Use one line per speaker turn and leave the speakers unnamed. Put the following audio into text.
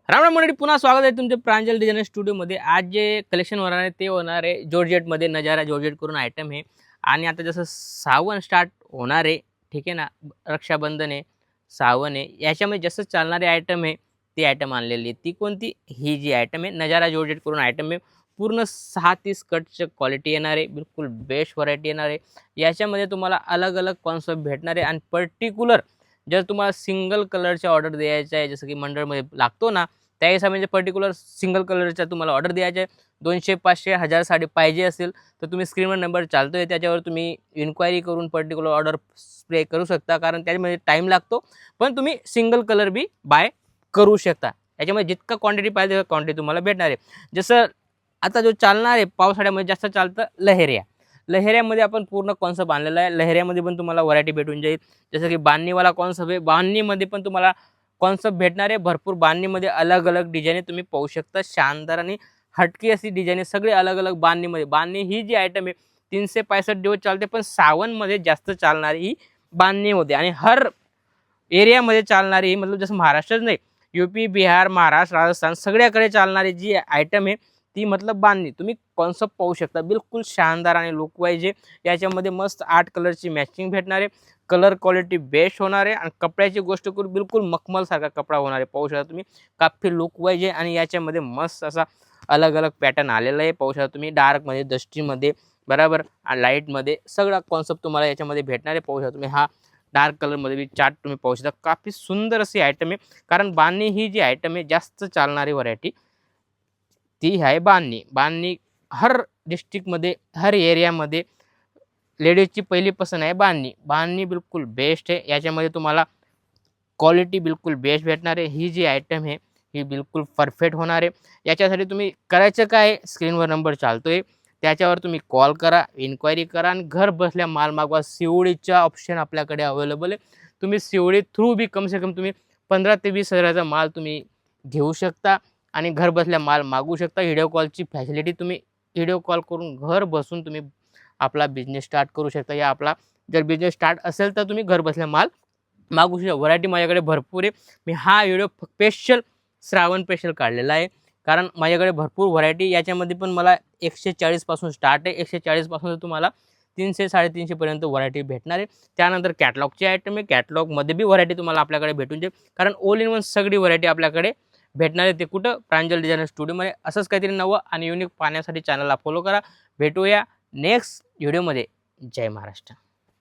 राम राम मंडळी, पुन्हा स्वागत आहे तुमचे प्रांजल डिझायनर स्टुडिओमध्ये। आज जे कलेक्शन होणार आहे ते होणार आहे जॉर्जेटमध्ये, नजारा जॉर्जेट करून आयटम आहे। आणि आता जसं सावन स्टार्ट होणार आहे, ठीक आहे ना, रक्षाबंधन आहे, सावन आहे, याच्यामध्ये जसं चालणारे आयटम आहे ती आयटम आणलेली आहे। ती कोणती? ही जी आयटम आहे नजारा जॉर्जेट करून आयटम आहे। पूर्ण 6-30 कटचं क्वालिटी येणार आहे, बिलकुल बेस्ट व्हरायटी येणार आहे। याच्यामध्ये तुम्हाला अलग अलग कॉन्सेप्ट भेटणार आहे आणि पर्टिक्युलर जर तुम्हाला सिंगल कलरच्या ऑर्डर द्यायचा आहे, जसं की मंडळमध्ये लागतो ना, त्या हिशोबाने पर्टिक्युलर सिंगल कलरचा तुम्हाला ऑर्डर द्यायचा आहे, 200, 500, 1000 साडी पाहिजे असेल तर तुम्ही स्क्रीनवर नंबर चालतोय त्याच्यावर तुम्ही इन्क्वायरी करून पर्टिक्युलर ऑर्डर स्प्रे करू शकता, कारण त्याच्यामध्ये टाईम लागतो। पण तुम्ही सिंगल कलर बी बाय करू शकता। याच्यामध्ये जितका क्वांटिटी पाहिजे तितका क्वांटिटी तुम्हाला भेटणार आहे। जसं आता जो चालणार आहे पावसाळ्यामध्ये जास्त चालतं लहेरिया। लहेरियामध्ये आपण पूर्ण कॉन्सेप्ट आणलेला आहे। लहेरियामध्ये पण तुम्हाला व्हरायटी भेटून जाईल, जसं की बांधणीवाला कॉन्सेप्ट आहे। बांधणीमध्ये पण तुम्हाला कॉन्सेप्ट भेटणार आहे भरपूर। बांधणीमध्ये अलग अलग डिझाईन तुम्ही पाहू शकता, शानदार आणि हटकी अशी डिझाईन सगळे अलग अलग बांधणीमध्ये। बांधणी ही जी आयटम आहे 365 दिवस चालते, पण सावनमध्ये जास्त चालणारी ही बांधणीमध्ये आणि हर एरियामध्ये चालणारी, मतलब जसं महाराष्ट्रच नाही, यूपी, बिहार, महाराष्ट्र, राजस्थान सगळ्याकडे चालणारी जी आयटम आहे ती मतलब बांधणी। तुम्ही कॉन्सेप्ट पाहू शकता, बिलकुल शानदार आणि लुक वाईज आहे। याच्यामध्ये मस्त 8 कलरची मॅचिंग भेटणार आहे, कलर क्वालिटी बेस्ट होणार आहे आणि कपड्याची गोष्ट करू बिलकुल मखमल सारखा कपडा होणार आहे। पाहू शकता तुम्ही, काफी लुक वाईज आहे आणि याच्यामध्ये मस्त असा अलग अलग पॅटर्न आलेला आहे। पाहू शकता तुम्ही, डार्कमध्ये, डस्टीमध्ये, बरोबर, लाईटमध्ये सगळा कॉन्सेप्ट तुम्हाला याच्यामध्ये भेटणार आहे। पाहू शकता तुम्ही, हा डार्क कलरमध्ये बी चार्ट तुम्ही पाहू शकता, काफी सुंदर अशी आयटम आहे। कारण बांधणी ही जी आयटम आहे जास्त चालणारी व्हरायटी ती आहे बांधणी। बांधणी हर डिस्ट्रिक्टमध्ये, हर एरियामध्ये लेडीजची पहिली पसंत आहे बांधणी। बांधणी बिलकुल बेस्ट आहे, याच्यामध्ये तुम्हाला क्वालिटी बिलकुल बेस्ट भेटणार आहे। ही जी आयटम आहे ही बिलकुल परफेक्ट होणार आहे। याच्यासाठी तुम्ही करायचं काय, स्क्रीनवर नंबर चालतोय त्याच्यावर तुम्ही कॉल करा, इन्क्वायरी करा आणि घर बसल्या माल मागवा। सीओडीचा ऑप्शन आपल्याकडे अवेलेबल आहे। तुम्ही सीओडी थ्रू बी कम से कम तुम्ही 15 ते 20 हजाराचा माल तुम्ही घेऊ शकता आणि घर बसल्या माल मागवू शकता। व्हिडिओ कॉलची फॅसिलिटी, तुम्ही व्हिडिओ कॉल करून घर बसून तुम्ही आपला बिझनेस स्टार्ट करू शकता। या आपला जर बिझनेस स्टार्ट असेल तर तुम्ही घर बसल्या माल मागू शकता। व्हरायटी माझ्याकडे भरपूर आहे। मी हा व्हिडिओ स्पेशल श्रावण स्पेशल काढलेला आहे, कारण माझ्याकडे भरपूर व्हरायटी। याच्यामध्ये पण मला 140 पासून स्टार्ट आहे, 140 पासून तुम्हाला 300 350 पर्यंत व्हरायटी भेटणार आहे। त्यानंतर कॅटलॉगची आयटम आहे, कॅटलॉगमध्ये बी व्हरायटी तुम्हाला आपल्याकडे भेटून जाईल, कारण ऑल इन वन सगळी व्हरायटी आपल्याकडे भेटणार आहे। ते कुठं? प्रांजल डिझायनर स्टुडिओमध्ये। असंच काहीतरी नवं आणि युनिक पाहण्यासाठी चॅनलला फॉलो करा। भेटूया नेक्स्ट व्हिडिओमध्ये। जय महाराष्ट्र।